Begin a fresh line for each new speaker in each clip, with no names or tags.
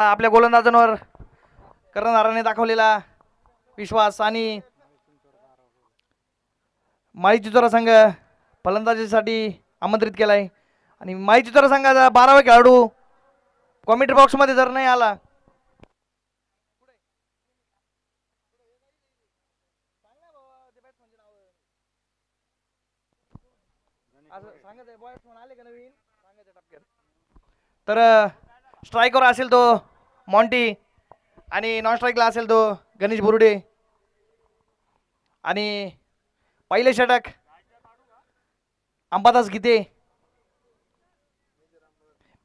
आपल्या गोलंदाजांवर कर्णधाराने दाखवलेला विश्वास आणि माळी चिचोरा संघ फलंदाजीसाठी आमंत्रित केलाय आणि माळी चिचोरा संघाचा 12वा खेळाडू कॉमेंट्री बॉक्स मध्ये जर नाही आला तर स्ट्रायकर असेल तो मॉन्टी आणि नॉन स्ट्राईकला असेल तो गणेश बुरुडे आणि पहिले षटक अंबादास गीते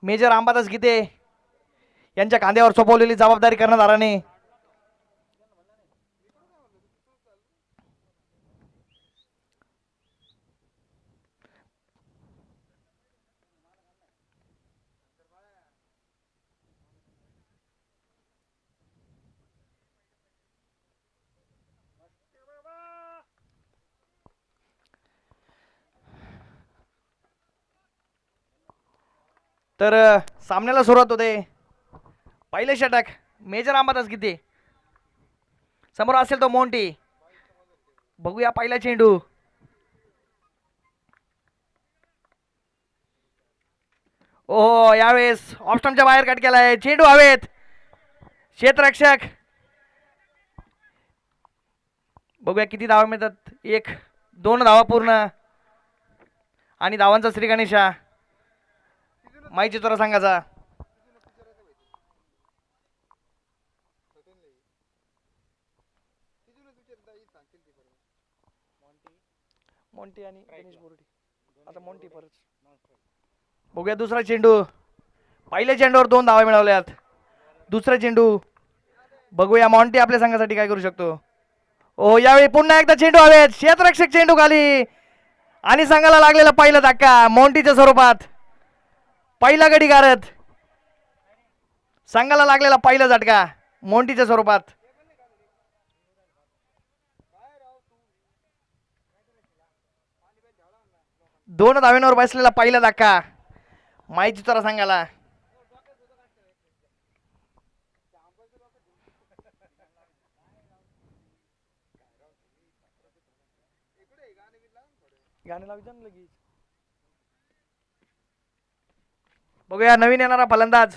मेजर अंबादास गीते यांच्या खांद्यावर सोपवलेली जबाबदारी कर्णधाराने तर सामन्याला सुरुवात होते पहिले षटक मेजर अंबादास गीते समोर असेल तो मोंटी बघूया पहिला चेंडू ओहो यावेळेस ऑफस्टंपच्या बाहेर कट केलाय चेंडू हवेत क्षेत्ररक्षक बघूया किती धावा मिळतात 1-2 धावा पूर्ण आणि धावांचा श्री गणेशा माई चितोरा संघाचा मोंटी आणि गणेश बोर्डी आता मोंटी परत बघूया दुसरा चेंडू पहिल्या चेंडूवर 2 धावा मिळवल्यात दुसरा चेंडू बघूया मॉन्टी आपल्या संघासाठी काय करू शकतो ओ यावेळी पुन्हा एकदा चेंडू हवेत क्षेत्ररक्षक चेंडू खाली आणि संघाला लागलेला पहिला धक्का मॉन्टीच्या स्वरूपात पहिला गडी गारत संघाला लागलेला पहिला झटका मोंटीच्या स्वरूपात दोन धाव्यांवर बसलेला पहिला धक्का माई चितोरा संघाला बघूया नवीन येणारा फलंदाज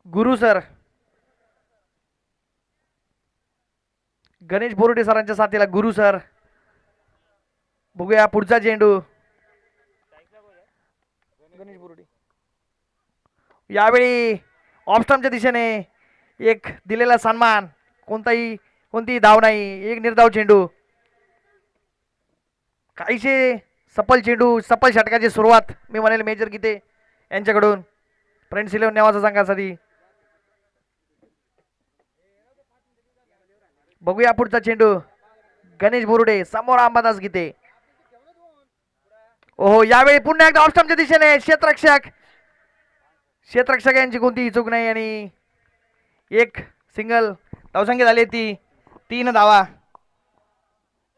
गुरु सर गणेश बोरुडे सरांच्या साथीला गुरु सर बघूया पुढचा चेंडू गणेश बोरुडे यावेळी ऑफस्टंपच्या दिशेने एक दिलेला सन्मान कोणतीही धाव नाही एक निर्धाव चेंडू काहीशे सफल चेंडू सफल षटकाची सुरुवात मी म्हणेल मेजर गीते यांच्याकडून फ्रेंड्स 11 नेवासा संघासाठी बघूया पुढचा चेंडू गणेश बोरुडे समोर अंबादास गीते ओहो यावेळी पुन्हा एकदा ऑफस्टंपच्या दिशेने क्षेत्ररक्षक यांची कोणतीही चूक नाही आणि एक सिंगल धावसंख्या झाली ती 3 धावा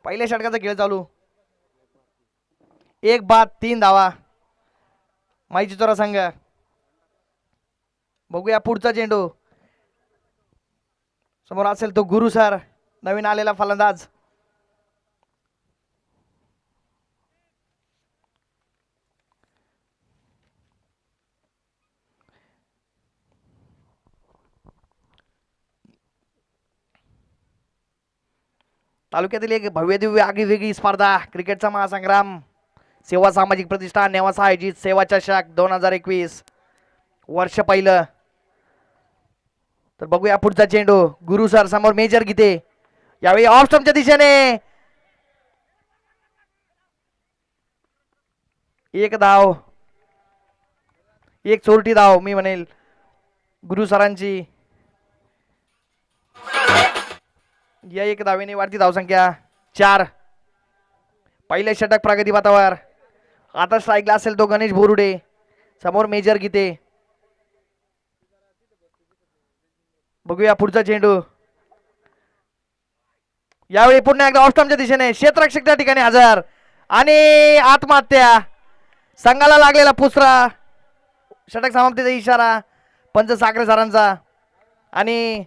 पहिल्या षटकाचा खेळ चालू 1 बाद 3 धावा माई चितोरा संघ बघूया पुढचा चेंडू समोर असेल तो गुरु सर नवीन आलेला फलंदाज तालुक्यातील एक भव्य दिव्य आगीवेगळी स्पर्धा क्रिकेटचा महासंग्राम सेवा सामाजिक प्रतिष्ठान नेवासा आयोजित सेवा चषक 2021 वर्ष पहिलं तर बघूया पुढचा चेंडू गुरु सर समोर मेजर गीते यावेळी ऑफस्टंपच्या दिशेने एक धाव एक चोरटी धाव मी म्हणेल गुरु सरांची या एक धावेने वाढती धावसंख्या 4 पहिले षटक प्रगती पथावर आता स्ट्राईकला असेल तो गणेश बोरुडे समोर मेजर गीते बघूया पुढचा चेंडू यावेळी पुन्हा एकदा ऑफस्टंपच्या दिशेने क्षेत्ररक्षक त्या ठिकाणी हजर आणि आत्महत्या. संघाला लागलेला पुसरा. षटक समाप्तीचा इशारा पंच साखरे सरांचा. आणि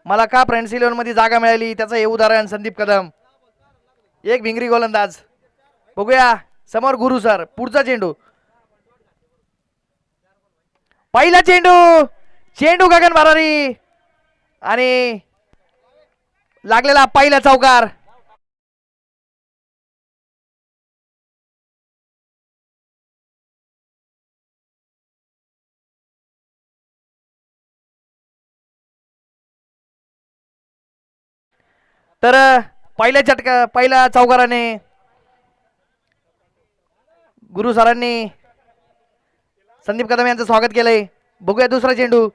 मला का फ्रेंड्स 11 मध्ये जागा मिळाली त्याचं हे उदाहरण संदीप कदम. एक भिंगरी गोलंदाज. बघूया समोर गुरु सर. पुढचा चेंडू. पहिला चेंडू. चेंडू गगन भरारी. आणि लागलेला पहिला चौकार. तर पहिल्या चौकाराने गुरु सरांनी संदीप कदम यांचं स्वागत केलंय. बघूया दुसरा चेंडू.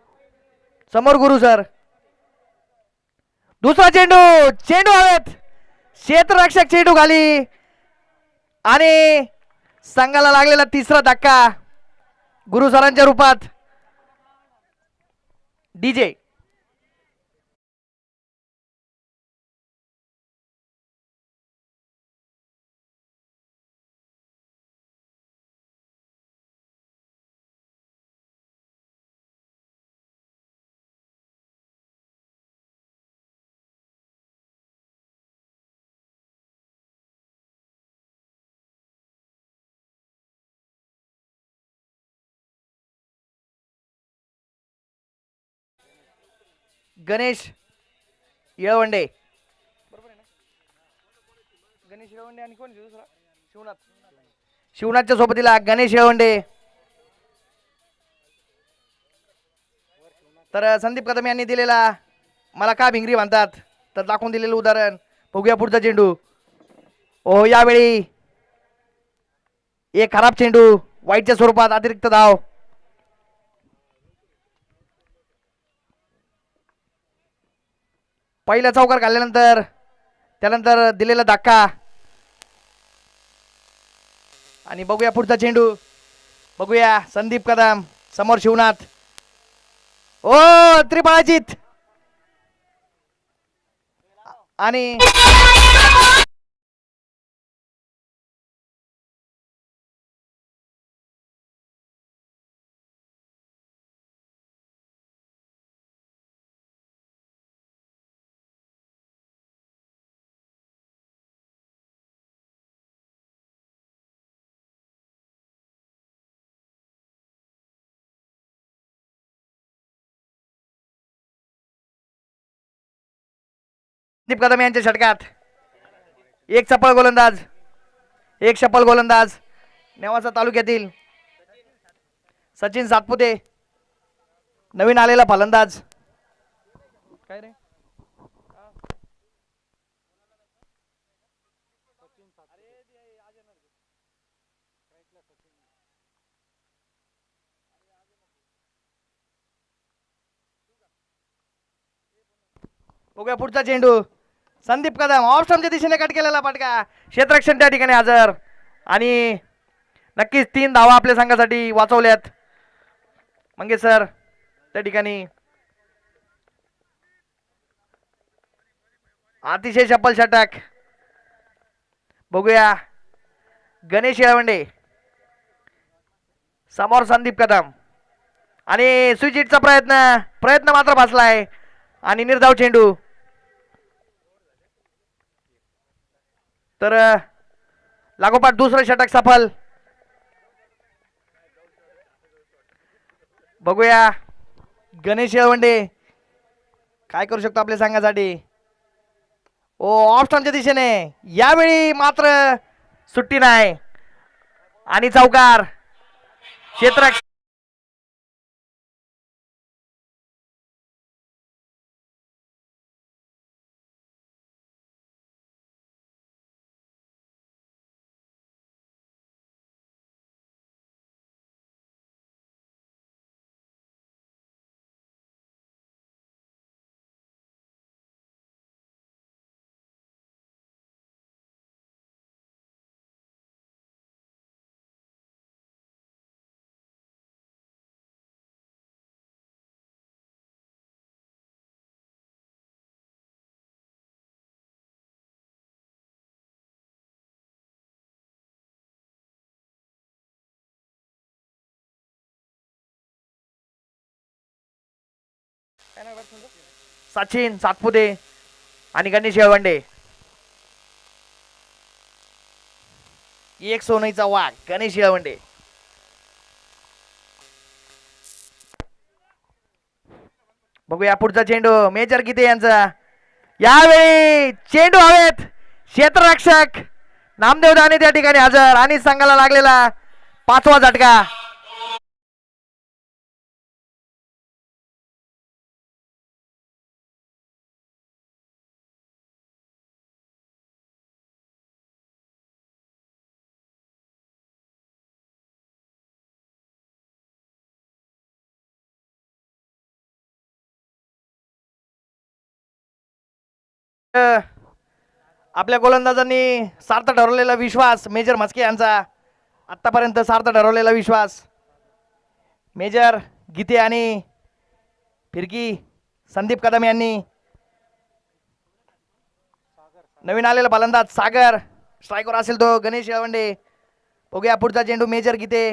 समोर गुरु सर. दुसरा चेंडू. चेंडू हवेत. क्षेत्ररक्षक चेंडू खाली. आणि संघाला लागलेला तिसरा धक्का गुरु सरांच्या रूपात. डीजे. गणेश येळवंडे. बरोबर आहे ना. गणेश येळवंडे आणि कोण दुसरा शिवनाथ. शिवनाथच्या सोबतीला गणेश येळवंडे. तर संदीप कदम यांनी दिलेला मला का भिंगरी म्हणतात तर दाखवून दिलेलं उदाहरण. बघूया पुढचा चेंडू. ओ यावेळी एक खराब चेंडू. वाईटच्या स्वरूपात अतिरिक्त धाव. पहिला चौकार घालल्यानंतर त्यानंतर दिलेला धक्का. आणि बघूया पुढचा चेंडू. बघूया संदीप कदम. समोर शिवनाथ. ओ त्रिफळाजीत. आणि संदीप कदम यांच्या षटकात एक चपळ गोलंदाज. एक सफल गोलंदाज नेवासा तालुक्यातील सचिन सातपुते. नवीन आलेला फलंदाज. काय रे. बघूया पुढचा चेंडू. संदीप कदम ऑफ स्टंपच्या दिशेने कट केलेला फटका. क्षेत्ररक्षण त्या ठिकाणी हजर. आणि नक्कीच 3 धावा आपल्या संघासाठी वाचवल्यात मंगेश सर त्या ठिकाणी. अतिशय सफल षटक. बघूया गणेश येळवंडे समोर संदीप कदम आणि स्विच हिटचा प्रयत्न मात्र भासलाय आणि निर्धाव चेंडू. तर लागोपाठ दुसरं षटक सफल. बघूया गणेश येळवंडे काय करू शकतो आपल्या संघासाठी. ओ ऑफ स्टंपच्या दिशेने यावेळी मात्र सुट्टी नाही आणि चौकार. क्षेत्ररक्षक सचिन सातपुते आणि गणेश येळवंडे. एक सोनईचा वाघ गणेश येळवंडे. बघूया पुढचा चेंडू मेजर गीते यांचा. यावेळी चेंडू हवेत. क्षेत्ररक्षक नामदेव दाने त्या ठिकाणी हजर आणि संघाला लागलेला 5वा झटका. आपल्या गोलंदाजांनी सार्थ ठरवलेला विश्वास मेजर म्हस्के यांचा. आतापर्यंत सार्थ ठरवलेला विश्वास मेजर गीते आणि फिरकी संदीप कदम यांनी. नवीन आलेला फलंदाज सागर स्ट्रायकर असेल तो गणेश येळवंडे. बघूया पुढचा चेंडू मेजर गीते.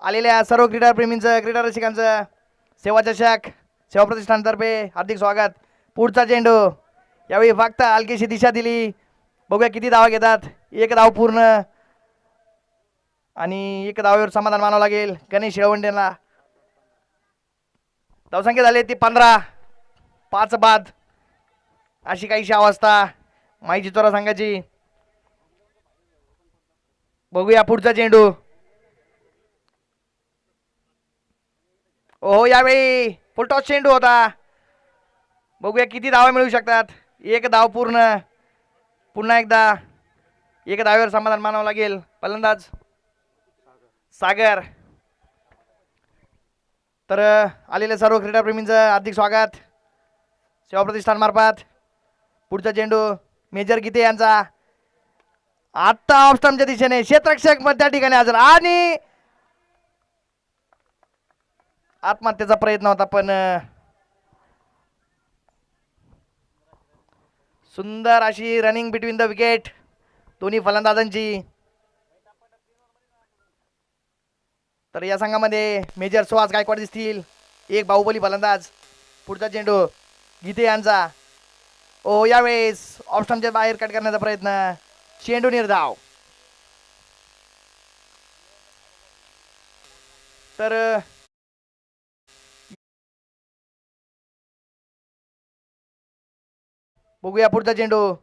आलेल्या सर्व क्रीडा प्रेमींचं क्रीडा रसिकांचं सेवा चषक सेवा प्रतिष्ठानतर्फे हार्दिक स्वागत. पुढचा चेंडू यावेळी फक्त हलकीशी दिशा दिली. बघूया किती धावा घेतात. एक धाव पूर्ण आणि एक धावावर समाधान मानावं लागेल गणेश येळवंडेला. धावसंख्या झाली ती 15. 5 बाद अशी काहीशी अवस्था माई चितोरा संघाची. बघूया पुढचा चेंडू. ओहो यावेळी फुलटॉस चेंडू होता. बघूया किती धावा मिळू शकतात. एक धाव पूर्ण. पुन्हा एकदा एक धावेवर समाधान मानावं लागेल. फलंदाज सागर. तर आलेल्या सर्व क्रीडाप्रेमींचं हार्दिक स्वागत सेवा प्रतिष्ठान मार्फत. पुढचा चेंडू मेजर गीते यांचा. आत्ता ऑफ स्टंपच्या दिशेने क्षेत्ररक्षक मग त्या ठिकाणी हजर आणि आत्महत्येचा प्रयत्न होता पण सुंदर अशी रनिंग बिटवीन द विकेट दोन्ही फलंदाजांची. तर या संघामध्ये मेजर सुहास गायकवाड दिसतील. एक बाहुबली फलंदाज. पुढचा चेंडू गीते यांचा. ओ यावेळेस ऑफ स्टंपच्या बाहेर कट करण्याचा प्रयत्न. चेंडू निर्धाव. तर बघूया पुढचा चेंडू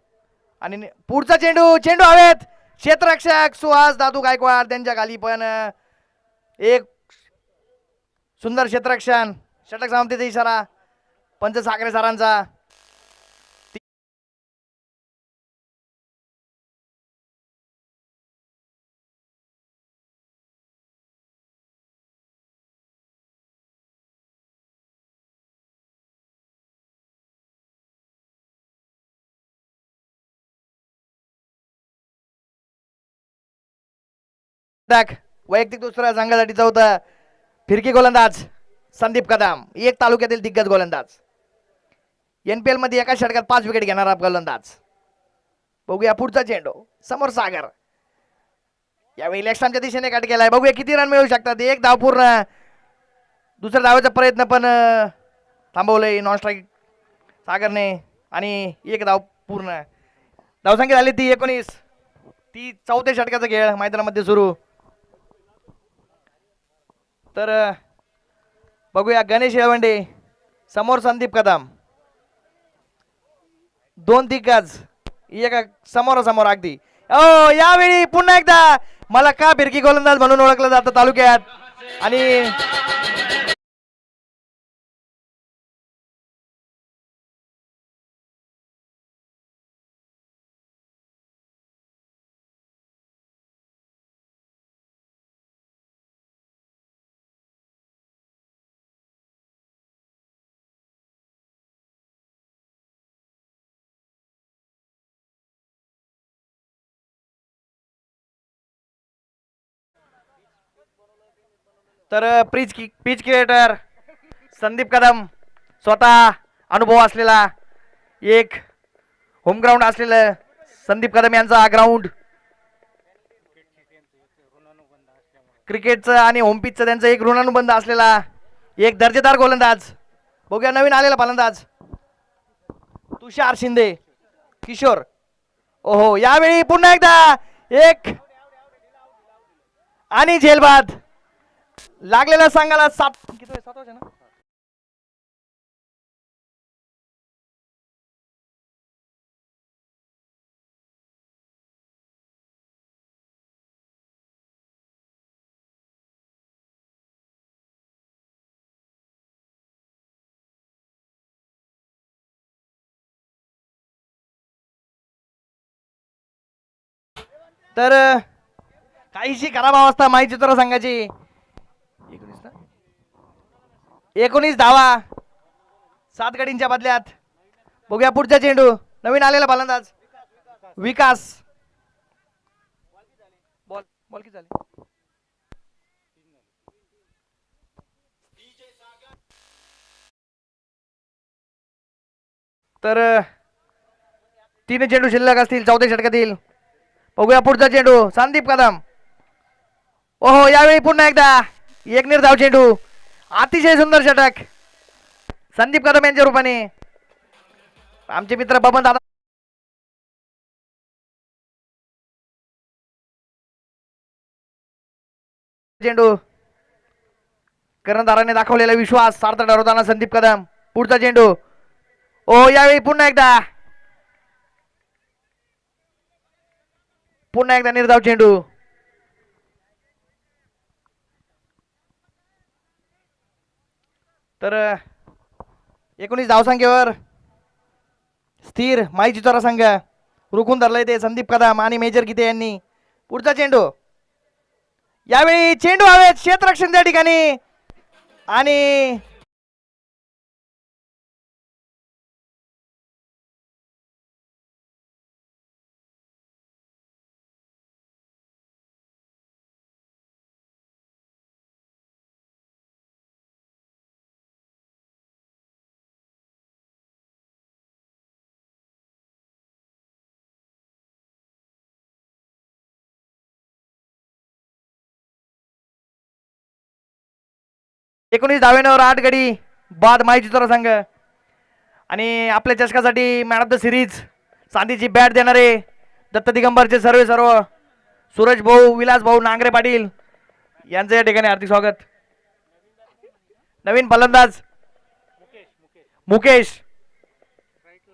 आणि पुढचा चेंडू हवेत. क्षेत्ररक्षक सुहास दादू गायकवाड त्यांच्या खाली पण एक सुंदर क्षेत्ररक्षण. षटक समाप्तीचा इशारा पंच साखरे सरांचा. वैयक्तिक दुसऱ्या संघासाठी चौथा फिरकी गोलंदाज संदीप कदम. एक तालुक्यातील दिग्गज गोलंदाज. NPL मध्ये एका षटकात 5 विकेट घेणारा गोलंदाज. बघूया पुढचा चेंडू समोर सागर. यावेळी लेग स्टंपच्या दिशेने कट केलाय. बघूया किती रन मिळू शकतात. एक धाव पूर्ण. दुसऱ्या धावेचा प्रयत्न पण थांबवलंय नॉन स्ट्राईक सागरने आणि एक धाव पूर्ण. धावसंख्या झाली ती 19. ती 4थ्या षटकाचा खेळ मैदानामध्ये सुरू. तर बघूया गणेश येळवंडे समोर संदीप कदम, दोन दिग्गज एका समोरासमोर अगदी. यावेळी पुन्हा एकदा मला का फिरकी गोलंदाज म्हणून ओळखलं जातं तालुक्यात आणि तर पिच क्रिएटर संदीप कदम, स्वतः अनुभव असलेला एक होम ग्राउंड असलेलं संदीप कदम यांचा ग्राउंड, क्रिकेटचं आणि होम पिचचं त्यांचं एक ऋणानुबंध असलेला एक दर्जेदार गोलंदाज. बघूया नवीन आलेला फलंदाज तुषार शिंदे किशोर. ओहो यावेळी पुन्हा एकदा एक आणि झेलबाद लागलेल्या संघाला 7 वाजता ना. तर काहीशी खराब अवस्था माई चित्र संघाची. 19 धावा 7 गडींच्या बदल्यात. बघूया पुढचा चेंडू नवीन आलेला फलंदाज विकास. बॉल बॉल किती झाली. तर 3 चेंडू शिल्लक असतील 4थ्या षटकातील. बघूया पुढचा चेंडू संदीप कदम. ओहो यावेळी पुन्हा एकदा एक निर्धाव चेंडू. अतिशय सुंदर षटक संदीप कदम यांच्या रूपाने. आमचे मित्र बबन दादा चेंडू कर्णधाराने दाखवलेला विश्वास सार्थ ठरवताना संदीप कदम. पुढचा चेंडू ओ यावेळी पुन्हा एकदा निर्धाव चेंडू. तर 19 धावसंख्येवर स्थिर माई चिचोरा संघ रुकून धरलाय ते संदीप कदम आणि मेजर गीते यांनी. पुढचा चेंडू यावेळी चेंडू हवेत क्षेत्ररक्षण त्या ठिकाणी आणि एकोणीस धावेवर 8 गडी बाद माई चितोरा संघ. आणि आपल्या चषकासाठी मॅन ऑफ द सिरीज चांदीची बॅट देणारे दत्त दिगंबरचे सर्व सूरज भाऊ विलास भाऊ नांगरे पाटील यांचं या ठिकाणी हार्दिक स्वागत. नवीन फलंदाज मुकेश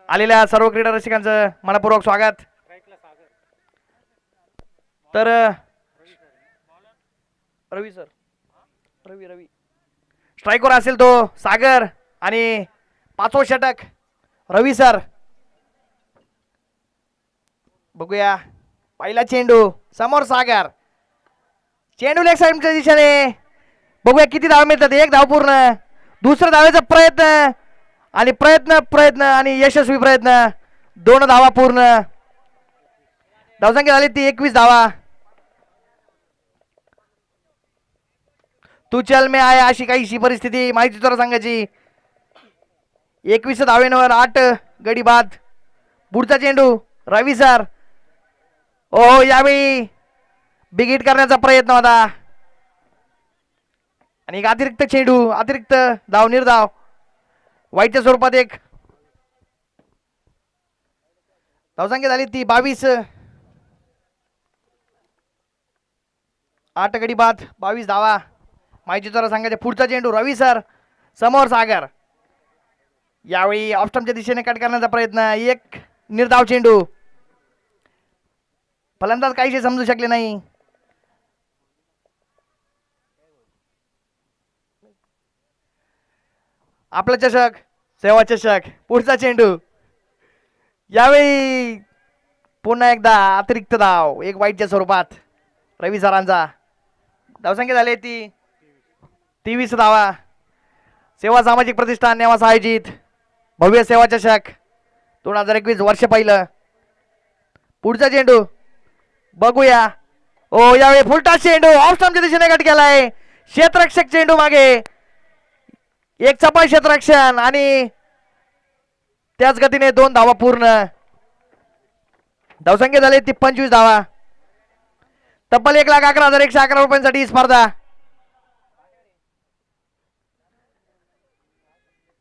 आलेल्या सर्व क्रीडा रसिकांचं मनपूर्वक स्वागत. तर रवी सर रवी स्ट्राइकवर असेल तो सागर आणि 5वं षटक रवी सर. बघूया पहिला चेंडू समोर सागर. चेंडू लेग साइडच्या दिशेने. बघूया किती धाव मिळतात. 1 धाव पूर्ण. दुसऱ्या धावेचा प्रयत्न आणि प्रयत्न आणि यशस्वी प्रयत्न. 2 धावा पूर्ण. धावसंख्या झाली ती 21 धावा. तू चल में आया अशी काहीशी परिस्थिती माहिती तर संघाची. 21 धावेवर 8 गडी बाद. पुढचा चेंडू रवी सर. ओ यावेळी बिग हिट करण्याचा प्रयत्न होता. आणि एक अतिरिक्त चेंडू, अतिरिक्त धाव, निर्धाव वाईटच्या स्वरूपात एक धावसंख्या झाली ती 22. 8 गडी बाद 22 धावा. माहिती जरा सांगायचे. पुढचा चेंडू रवी सर समोर सागर. यावेळी ऑफस्टंपच्या दिशेने कट करण्याचा प्रयत्न. एक निर्धाव चेंडू. फलंदाज काहीशी समजू शकले नाही. आपला चषक, सेवा चषक. पुढचा चेंडू. यावेळी पुन्हा एकदा अतिरिक्त धाव, एक वाईटच्या स्वरूपात रवी सरांचा. धावसंख्या झाली ती 23 धावा. सेवा सामाजिक प्रतिष्ठान नेवासा आयोजित भव्य सेवा चषक 2021 वर्ष पहिलं. पुढचा चेंडू बघूया. ओ यावेळी फुलटॉस चेंडू ऑफ स्टंपच्या दिशेने कट केलाय. क्षेत्ररक्षक चेंडू मागे. एक चपळ क्षेत्ररक्षण आणि त्याच गतीने 2 धावा पूर्ण. धावसंख्या झाली ती 25 धावा. तब्बल 1,11,111 रुपयांसाठी स्पर्धा.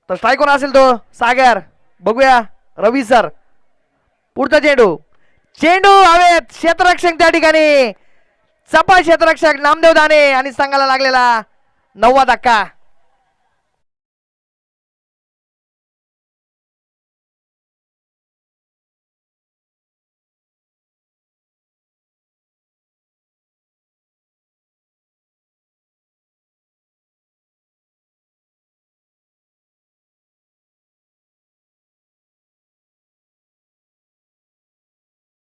तर स्ट्राईक कोण असेल तो सागर. बघूया रवी सर. पुढचा चेंडू. चेंडू हवेत. क्षेत्ररक्षक त्या ठिकाणी. चपळ क्षेत्ररक्षक नामदेव दाने आणि संघाला लागलेला 9वा धक्का.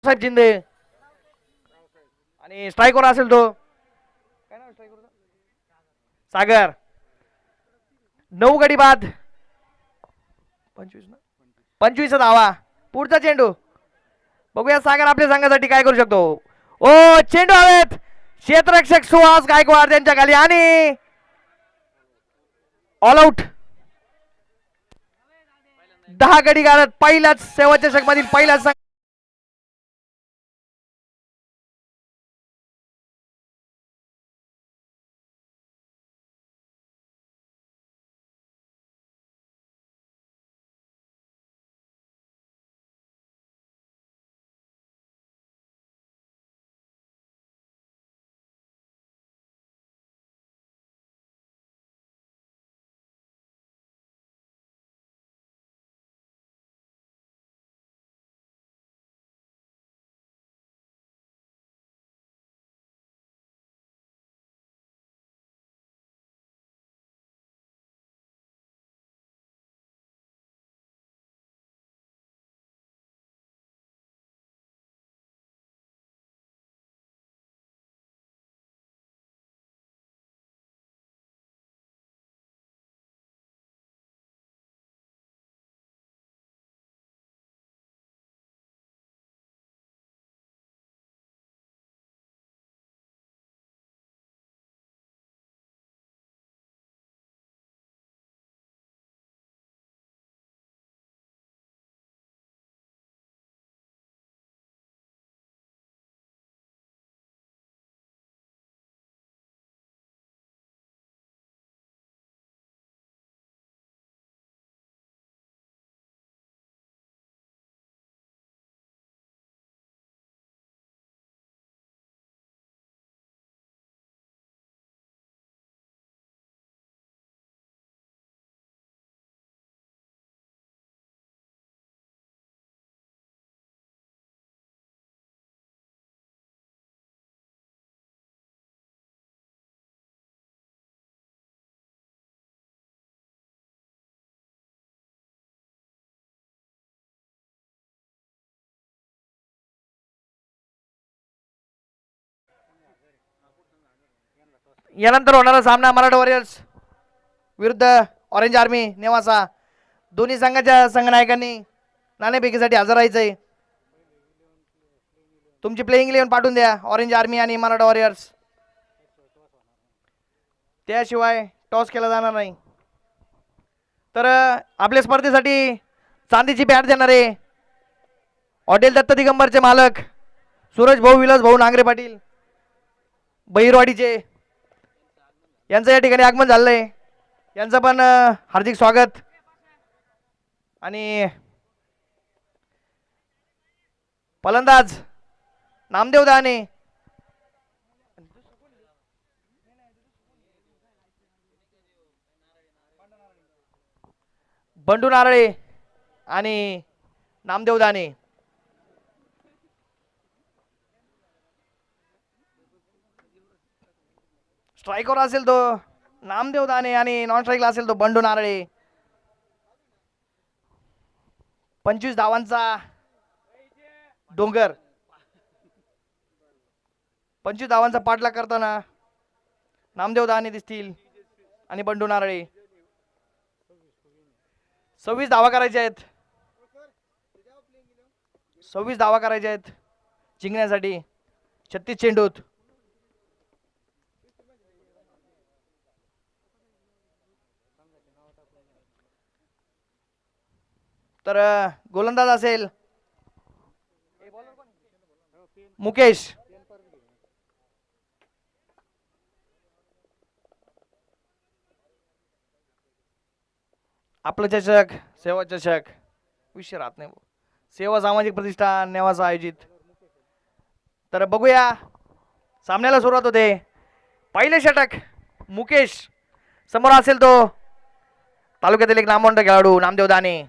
साहेब जिंदे आणि स्ट्राईकवर असेल तो काय नाव स्ट्राईकवर सागर. 9 गडी बाद 25 धावा. पुढचा चेंडू बघूया सागर आपल्या संघासाठी काय करू शकतो. ओ चेंडू हवेत. क्षेत्ररक्षक सुहास गायकवाड त्यांच्या खाली आणि ऑल आउट. 10 गडी गाडत पहिल्याच सेवा चषक मधील पहिल्याच यानंतर होणारा सामना मराठा वॉरियर्स विरुद्ध ऑरेंज आर्मी नेवासा. दोन्ही संघाच्या संघनायकांनी नाणेफेकीसाठी हजर राहायचंय. तुमची प्लेइंग 11 पाठवून द्या ऑरेंज आर्मी आणि मराठा वॉरियर्स. त्याशिवाय टॉस केला जाणार नाही. तर आपल्या स्पर्धेसाठी चांदीची बॅट देणारे हॉटेल दत्त दिगंबरचे मालक सूरज भाऊ विलास भाऊ नांगरे पाटील बहिरवाडीचे यांचं या ठिकाणी आगमन झालंय, यांचं पण हार्दिक स्वागत. आणि फलंदाज नामदेव दाने, बंडू नारळे आणि नामदेव दाने. स्ट्राईकवर असेल तो नामदेव दाने आणि नॉन स्ट्राईकला असेल तो बंडू नारळे. 25 धावांचा डोंगर, 25 धावांचा पाठलाग करताना नामदेव दाने दिसतील आणि बंडू नारळे. 26 धावा करायच्या आहेत, 26 धावा करायच्या आहेत जिंकण्यासाठी 36 चेंडूत. तर गोलंदाज असेल मुकेश. आपलं चषक, सेवा चषक, विषय राहत नाही, सेवा सामाजिक प्रतिष्ठान नेवासा आयोजित. तर बघूया, सामन्याला सुरुवात होते. पहिले षटक मुकेश, समोर असेल तो तालुक्यातील एक नामवंत खेळाडू नामदेव दाने.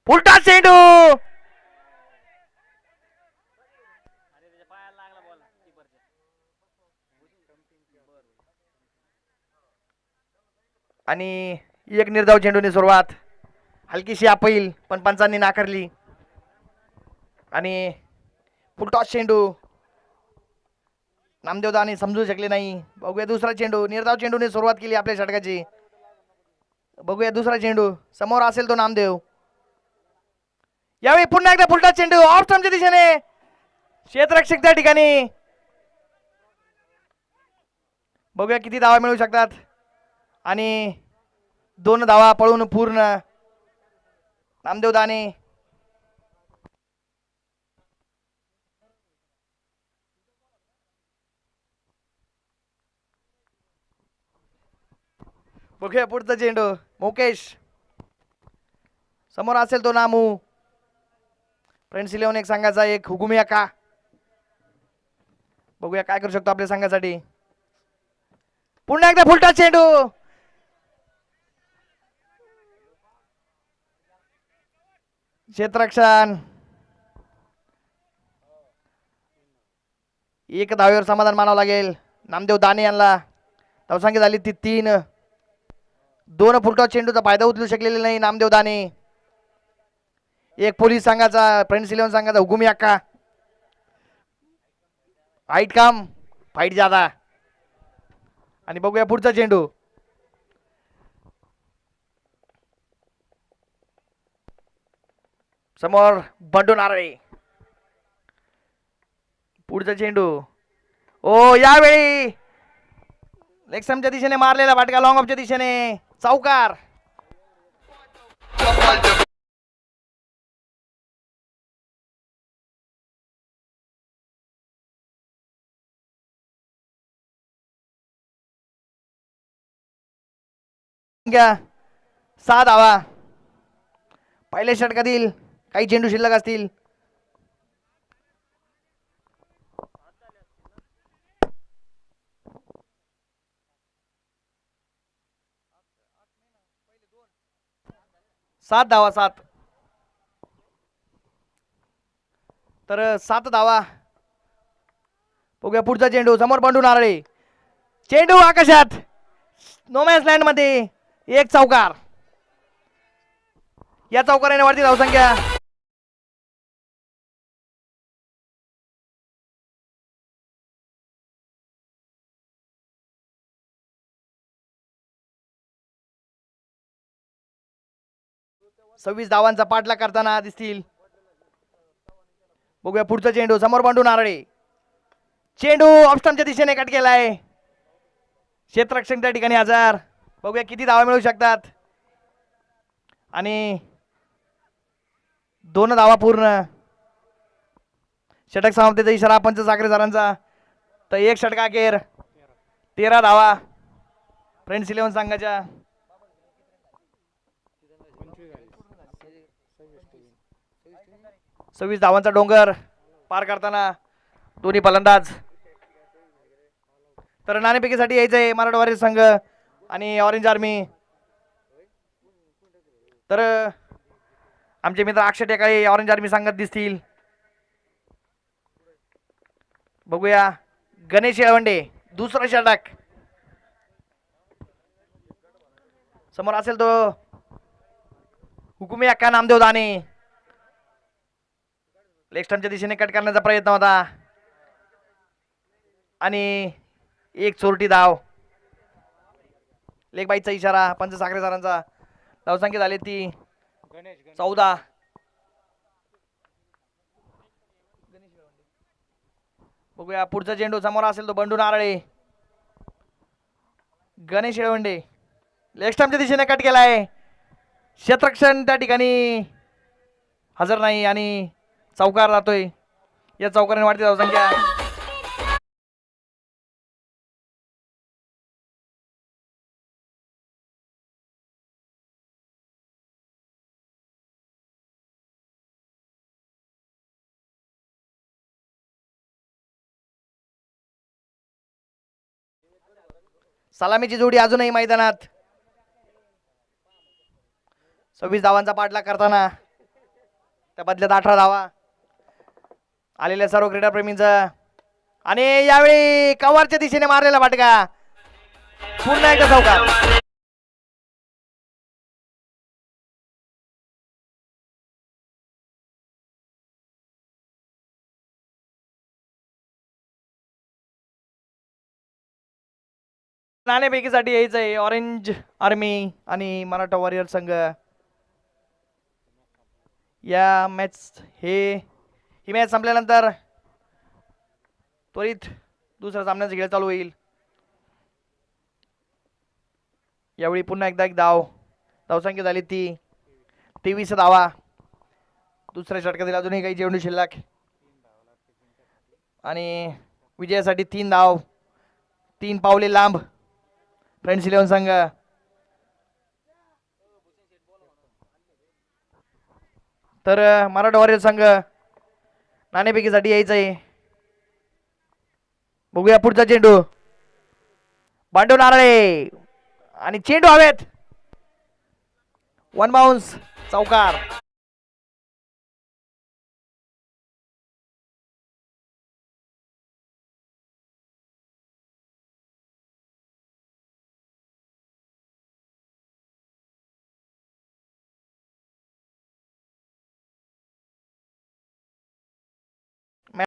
फुलटा चेंडू, आणि एक निर्धाव चेंडूने सुरुवात. हलकीशी अपील पण पंचांनी नाकारली आणि फुलटॉस चेंडू नामदेव दाने समजू शकले नाही. बघूया दुसरा चेंडू, निर्धाव चेंडूने सुरुवात केली आपल्या षटकाची. बघूया दुसरा चेंडू, समोर असेल तो नामदेव. यावेळी पुन्हा एकदा फुलटा चेंडू ऑफ स्टंपच्या दिशेने, क्षेत्ररक्षक त्या ठिकाणी. बघूया किती धावा मिळू शकतात. आणि 2 धावा पळून पूर्ण नामदेव दाने. बघूया पुढचा चेंडू, मुकेश, समोर असेल तो नामू. फ्रेंड्स 11 एक संघाचा एक हुकुमी अक्का. बघूया काय करू शकतो आपल्या संघासाठी. पुन्हा एकदा फुलटा चेंडू, क्षेत्ररक्षण. एक धावेवर समाधान मानावं लागेल नामदेव दाने यांना. धावसंख्या झाली ती 3. 2 फुलटॉस चेंडूचा फायदा उचलू शकलेला नाही नामदेव दाने. एक पोलीस संघाचा, फ्रेंड्स 11 संघाचा हुकुमी अक्का. हाईट कम फाईट ज्यादा. आणि बघूया पुढचा चेंडू, समोर बंडू नारळे. पुढचा चेंडू, ओ यावेळी लेग स्टंपच्या दिशेने मारलेला फाटका, लॉंग ऑफच्या दिशेने चौकार. घ्या 6 धावा. पहिल्या षटकातील काही चेंडू शिल्लक असतील. सात धावा, 7. तर 7 धावा. बघूया पुढचा चेंडू, समोर बंडू नारळे. चेंडू आकाशात, नो मॅन्स लँड मध्ये एक चौकार. या चौकाराने वाढती धावसंख्या. सव्वीस धावांचा पाठलाग करताना दिसतील. बघूया पुढचा चेंडू, समोर बंडू नारळे. चेंडू ऑफ स्टंपच्या दिशेने कट केलाय. क्षेत्ररक्षक त्या ठिकाणी हजर. बघूया किती धावा मिळू शकतात. आणि 2 धावा पूर्ण. षटक समाप्तीचा इशारा पंच साखरे सरांचा. तर एक षटक अखेर 13 धावा फ्रेंड्स 11 संघाच्या. 26 धावांचा डोंगर पार करताना दोन्ही फलंदाज. तर नाणेफेकीसाठी यायचंय मराठवाडी संघ आणि ऑरेंज आर्मी. तर आमचे मित्र अक्षय टेकाळे ऑरेंज आर्मी संघात दिसतील. बघूया गणेश येळवंडे दुसरा षटक. समोर असेल तो हुकुमी अक्का नामदेव दाने. लेग स्टंपच्या दिशेने कट करण्याचा प्रयत्न होता आणि एक चोरटी धाव. लेग बाईचा इशारा पंच साखरे सरांचा. धावसंख्या झाली ती 14. बघूया पुढचा चेंडू समोर असेल तो बंडू नारळे. गणेश येळवंडे लेग स्टंपच्या दिशेने कट केलाय. क्षेत्ररक्षण त्या ठिकाणी हजर नाही आणि चौकार जातोय. या चौकाराने वाढती धावसंख्या. सलामीची जोडी अजूनही मैदानात. 26 धावांचा पाठलाग करताना त्या बदल्यात 18 धावा आलेल्या सर्व क्रीडाप्रेमींचा. आणि यावेळी कव्हरच्या दिशेने मारलेला फटका. पुन्हा एकदा चौकार. नाणेफेकीसाठी यायचंय ऑरेंज आर्मी आणि मराठा वॉरियर संघ. या मॅच ही मॅच संपल्यानंतर त्वरित दुसऱ्या सामन्याचा खेळ चालू होईल. यावेळी पुन्हा एकदा एक धावसंख्या झाली ती 23 धावा. दुसऱ्या षटकातील अजूनही काही चेंडू शिल्लक आणि विजयासाठी 3 धाव 3 पावले लांब फ्रेंड्स 11 संघ. तर मराठा वॉरियर संघ नाणेफेकीसाठी यायचंय. बघूया पुढचा चेंडू बंडू नारळे आणि चेंडू हवेत. 1 बाउन्स चौकार.